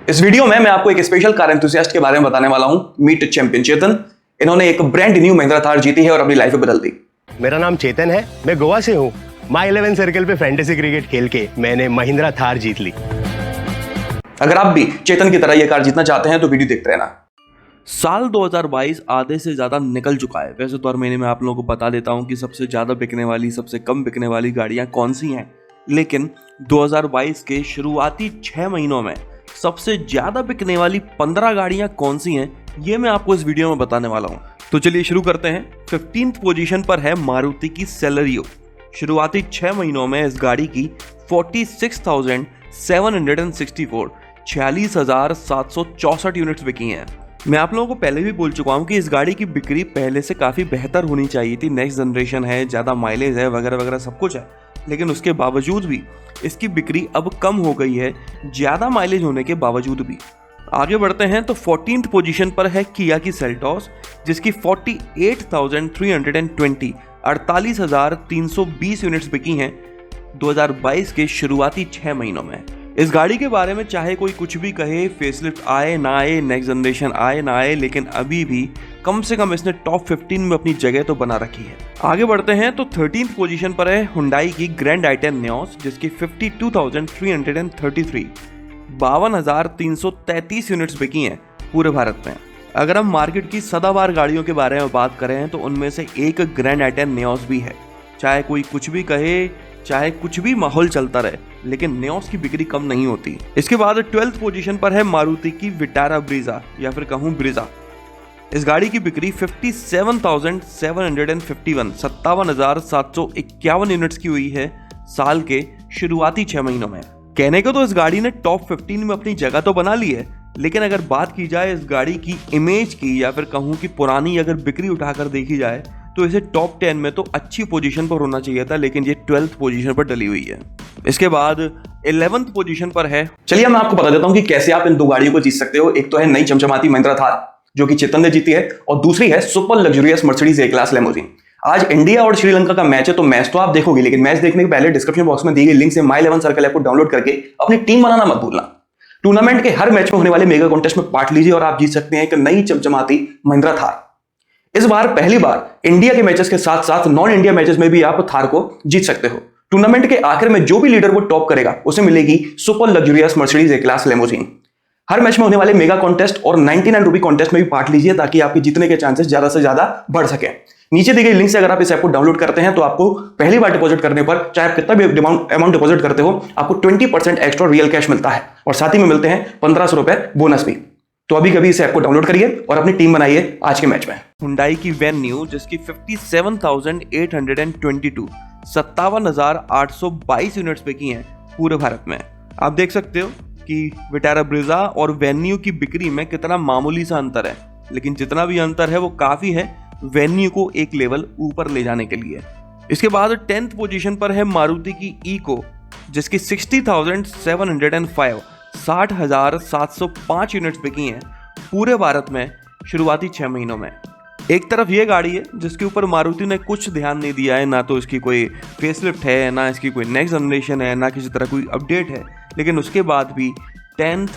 इस वीडियो में मैं आपको एक स्पेशल कार एंथुसियास्ट के बारे में बताने वाला हूं, मीट चैंपियन चेतन। इन्होंने एक ब्रांड न्यू महिंद्रा थार जीती है और अपनी लाइफ बदल दी। मेरा नाम चेतन है, मैं गोवा से हूँ। माई 11 सर्कल पे फैंटेसी क्रिकेट खेल के मैंने महिंद्रा थार जीत ली। अगर आप भी चेतन की तरह यह कार जीतना चाहते हैं तो वीडियो देखते रहना। साल 2022 आधे से ज़्यादा निकल चुका है। वैसे तो हर महीने में आप लोगों को बता देता हूँ कि सबसे ज़्यादा बिकने वाली, सबसे कम बिकने वाली गाड़ियाँ कौन सी हैं, लेकिन 2022 के शुरुआती 6 महीनों में सबसे ज़्यादा बिकने वाली 15 गाड़ियाँ कौन सी हैं, ये मैं आपको इस वीडियो में बताने वाला हूँ। तो चलिए शुरू करते हैं। 15th पोजीशन पर है मारुति की सेलेरियो। शुरुआती 6 महीनों में इस गाड़ी की 46,764 46,764 यूनिट्स बिकी हैं। मैं आप लोगों को पहले भी बोल चुका हूं कि इस गाड़ी की बिक्री पहले से काफ़ी बेहतर होनी चाहिए थी। नेक्स्ट जनरेशन है, ज़्यादा माइलेज है, वगैरह वगैरह सब कुछ है, लेकिन उसके बावजूद भी इसकी बिक्री अब कम हो गई है, ज़्यादा माइलेज होने के बावजूद भी। आगे बढ़ते हैं तो 14th पोजीशन पर है किया की सेल्टॉस, जिसकी 48,320 48,320 यूनिट्स बिकी हैं 2022 के शुरुआती 6 महीनों में। इस गाड़ी के बारे में चाहे कोई कुछ भी कहे, फेसलिफ्ट आए ना आए, नेक्स्ट जनरेशन आए ना आए, लेकिन अभी भी कम से कम इसने टॉप 15 में अपनी जगह तो बना रखी है। आगे बढ़ते हैं तो 13th पोजीशन पर है हुंडई की ग्रैंड i10 नियोस, जिसकी 52,333 52,333 यूनिट्स बिकी हैं पूरे भारत में। अगर हम मार्केट की सदाबहार गाड़ियों के बारे में बात करें तो उनमें से एक ग्रैंड i10 नियोस भी है। चाहे कोई कुछ भी कहे, चाहे कुछ भी माहौल चलता रहे, लेकिन नियोस की बिक्री कम नहीं होती। इसके बाद 12th पोजीशन पर है मारुति की विटारा ब्रीजा, या फिर कहूँ ब्रीजा। इस गाड़ी की बिक्री 57,751 57,751 यूनिट्स की हुई है साल के शुरुआती 6 महीनों में। कहने को तो इस गाड़ी ने टॉप 15 में अपनी जगह तो बना ली है, लेकिन अगर बात की जाए इस गाड़ी की इमेज की, या फिर कहूँ कि पुरानी अगर बिक्री उठाकर देखी जाए, तो इसे टॉप 10 में तो अच्छी पोजीशन पर होना चाहिए था, लेकिन ये 12th पोजीशन पर डली हुई है। इसके बाद 11th पोजीशन पर है। चलिए मैं आपको बता देता हूं कि कैसे आप इन दो गाड़ियों को जीत सकते हो। एक तो है नई चमचमाती महिंद्रा थार, जो कि चेतन ने जीती है, और दूसरी है super luxurious Mercedes A class limousine. आज इंडिया और श्रीलंका का मैच है, तो मैच तो आप देखोगे, लेकिन मैच देखने के पहले डिस्क्रिप्शन बॉक्स में दी गई लिंक से माई 11 सर्कल ऐप को डाउनलोड करके अपनी टीम बनाना मत भूलना। टूर्नामेंट के हर मैच में होने वाले मेगा कॉन्टेस्ट में पार्ट लीजिए और आप जीत सकते हैं एक नई चमचमाती महिंद्रा थार। इस बार पहली बार इंडिया के मैचेस के साथ साथ नॉन इंडिया मैचेस में भी आप थार को जीत सकते हो। टूर्नामेंट के आखिर में जो भी लीडर को टॉप करेगा उसे मिलेगी super luxurious Mercedes A class limousine. Her match में होने वाले मेगा कॉन्टेस्ट और 99 रुपी कॉन्टेस्ट में भी पार्ट लीजिए, ताकि आपके जीतने के चांसेस ज्यादा से ज्यादा बढ़ सके। नीचे दी गई लिंक से अगर आप इस ऐप को डाउनलोड करते हैं तो आपको पहली बार डिपॉजिट करने पर, चाहे आप कितना भी अमाउंट डिपॉजिट करते हो, आपको 20% एक्स्ट्रा रियल कैश मिलता है, और साथ ही में मिलते हैं 1500 रुपए बोनस भी। तो अभी कभी इस ऐप को डाउनलोड करिए और अपनी टीम बनाइए आज के मैच में। हुंडई की वेन्यू, जिसकी 57,822 57,822 यूनिट्स बिकी हैं पूरे भारत में। आप देख सकते हो कि विटारा ब्रीजा और वेन्यू की बिक्री में कितना मामूली सा अंतर है, लेकिन जितना भी अंतर है वो काफी है वेन्यू को एक लेवल ऊपर ले जाने के लिए। इसके बाद 10th पोजीशन पर है मारुति की इको, जिसकी 60,705 60,705 यूनिट्स बिकी हैं पूरे भारत में शुरुआती 6 महीनों में। एक तरफ ये गाड़ी है जिसके ऊपर मारुति ने कुछ ध्यान नहीं दिया है, ना तो इसकी कोई फेसलिफ्ट है, ना इसकी कोई नेक्स्ट जनरेशन है, ना किसी तरह कोई अपडेट है, लेकिन उसके बाद भी 10th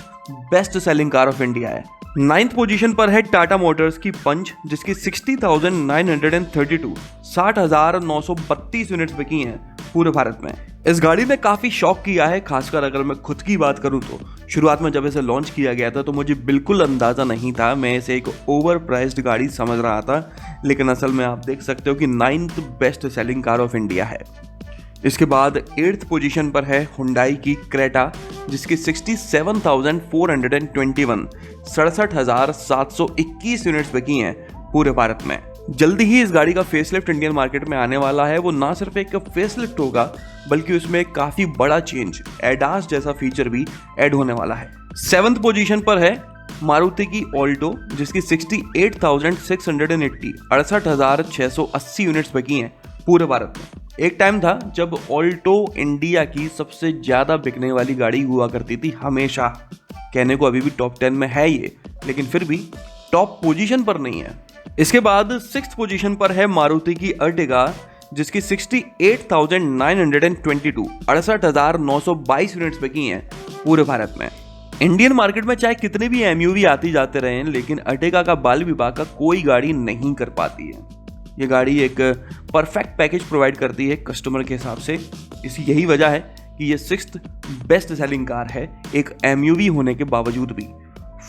best selling car of India है। 9th पोजीशन पर है टाटा मोटर्स की पंच, जिसकी 60,932 60,932 यूनिट्स बिकी हैं पूरे भारत में। इस गाड़ी ने काफ़ी शॉक किया है, खासकर अगर मैं खुद की बात करूं तो। शुरुआत में जब इसे लॉन्च किया गया था तो मुझे बिल्कुल अंदाज़ा नहीं था, मैं इसे एक ओवर प्राइस्ड गाड़ी समझ रहा था, लेकिन असल में आप देख सकते हो कि 9th best selling car of India है। इसके बाद 8th पोजीशन पर है हुंडई की क्रेटा, जिसकी 67,421 67,721 यूनिट्स बिकी हैं पूरे भारत में। जल्दी ही इस गाड़ी का फेसलिफ्ट इंडियन मार्केट में आने वाला है। वो ना सिर्फ एक फेसलिफ्ट होगा, बल्कि उसमें एक काफ़ी बड़ा चेंज, एडास जैसा फीचर भी ऐड होने वाला है। 7th पोजीशन पर है मारुति की ऑल्टो, जिसकी 68,680 68,680 यूनिट्स बिकी हैं पूरे भारत में। एक टाइम था जब ऑल्टो इंडिया की सबसे ज़्यादा बिकने वाली गाड़ी हुआ करती थी हमेशा। कहने को अभी भी टॉप 10 में है ये, लेकिन फिर भी टॉप पोजीशन पर नहीं है। इसके बाद 6th पोजीशन पर है मारुति की अर्टिगा, जिसकी 68,922 68,922 यूनिट्स बिकी हैं पूरे भारत में। इंडियन मार्केट में चाहे कितने भी एमयूवी आती जाते रहे, लेकिन अर्टिगा का बाल विभाग का कोई गाड़ी नहीं कर पाती है। ये गाड़ी एक परफेक्ट पैकेज प्रोवाइड करती है कस्टमर के हिसाब से। इसी यही वजह है कि ये 6th बेस्ट सेलिंग कार है एक एमयूवी होने के बावजूद भी।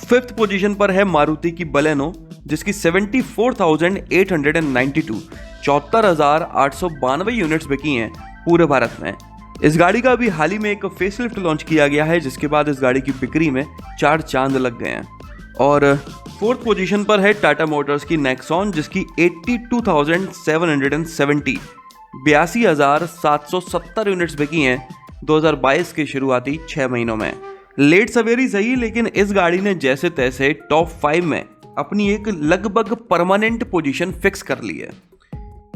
5th पोजीशन पर है मारुति की बलेनो, जिसकी 74,892 74,892 यूनिट्स बिकी हैं पूरे भारत में। इस गाड़ी का अभी हाल ही में एक फेसलिफ्ट लॉन्च किया गया है, जिसके बाद इस गाड़ी की बिक्री में 4 चांद लग गए हैं। और 4th पोजीशन पर है टाटा मोटर्स की नेक्सॉन, जिसकी 82,770 82,770 यूनिट्स बिकी हैं 2022 के शुरुआती 6 महीनों में। लेट सवेरी सही, लेकिन इस गाड़ी ने जैसे तैसे टॉप 5 में अपनी एक लगभग परमानेंट पोजीशन फिक्स कर ली है।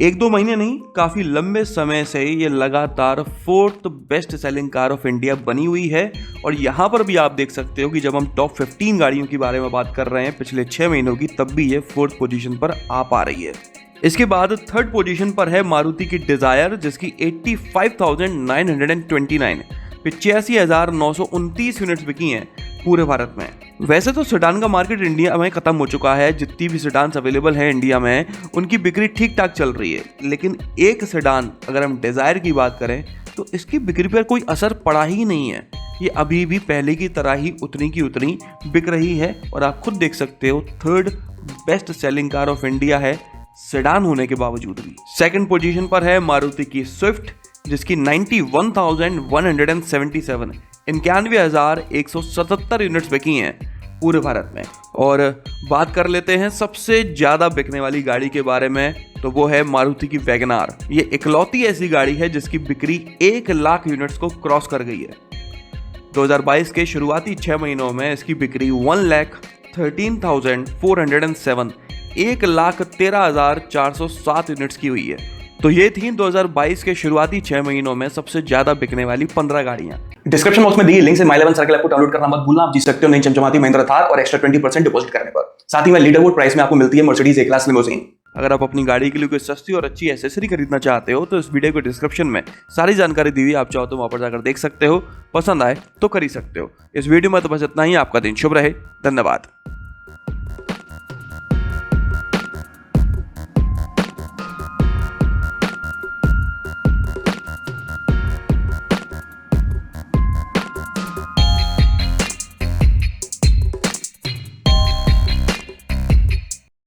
1-2 महीने नहीं, काफी लंबे समय से ये लगातार 4th best selling car of India बनी हुई है। और यहां पर भी आप देख सकते हो कि जब हम टॉप 15 गाड़ियों के बारे में बात कर रहे हैं पिछले 6 महीनों की, तब भी ये 4th पोजीशन पर आ पा रही है। इसके बाद 3rd पोजीशन पर है मारुति की डिजायर, जिसकी 85,929 85,929 यूनिट्स बिकी हैं पूरे भारत में। वैसे तो सेडान का मार्केट इंडिया में खत्म हो चुका है। जितनी भी सेडान्स अवेलेबल है इंडिया में, उनकी बिक्री ठीक ठाक चल रही है। लेकिन एक सेडान, अगर हम डिजायर की बात करें, तो इसकी बिक्री पर कोई असर पड़ा ही नहीं है। ये अभी भी पहले की तरह ही उतनी की उतनी बिक रही है। और आप खुद देख सकते हो 3rd best selling car of India है सेडान होने के बावजूद भी। 2nd पोजीशन पर है मारुति की स्विफ्ट, जिसकी 91,177 91,177 यूनिट्स बिकी हैं पूरे भारत में। और बात कर लेते हैं सबसे ज्यादा बिकने वाली गाड़ी के बारे में, तो वो है मारुति की वैगनार। ये इकलौती ऐसी गाड़ी है जिसकी बिक्री 1 लाख यूनिट्स को क्रॉस कर गई है। 2022 के शुरुआती 6 महीनों में इसकी बिक्री 1,13,407 1,13,407 यूनिट्स की हुई है। तो ये थी 2022 के शुरुआती 6 महीनों में सबसे ज्यादा बिकने वाली 15 गाड़ियां। डिस्क्रिप्शन बॉक्स में दी लिंक से माई 11 सर्कल ऐप को डाउनलोड करना मत भूलना। आप जीत सकते हो नई चमचमाती महिंद्रा थार और एक्स्ट्रा 20% डिपॉजिट करने पर। साथ ही में लीडरबोर्ड प्राइस में आपको मिलती है मर्सिडीज ए-क्लास लिमोजिन। अगर आप अपनी गाड़ी के लिए कोई सस्ती और अच्छी एसेसरी खरीदना चाहते हो, तो इस वीडियो के डिस्क्रिप्शन में सारी जानकारी दी हुई, आप चाहो तो वहां पर जाकर देख सकते हो। पसंद आए तो खरीद सकते हो। इस वीडियो में तो बस इतना ही। आपका दिन शुभ रहे। धन्यवाद।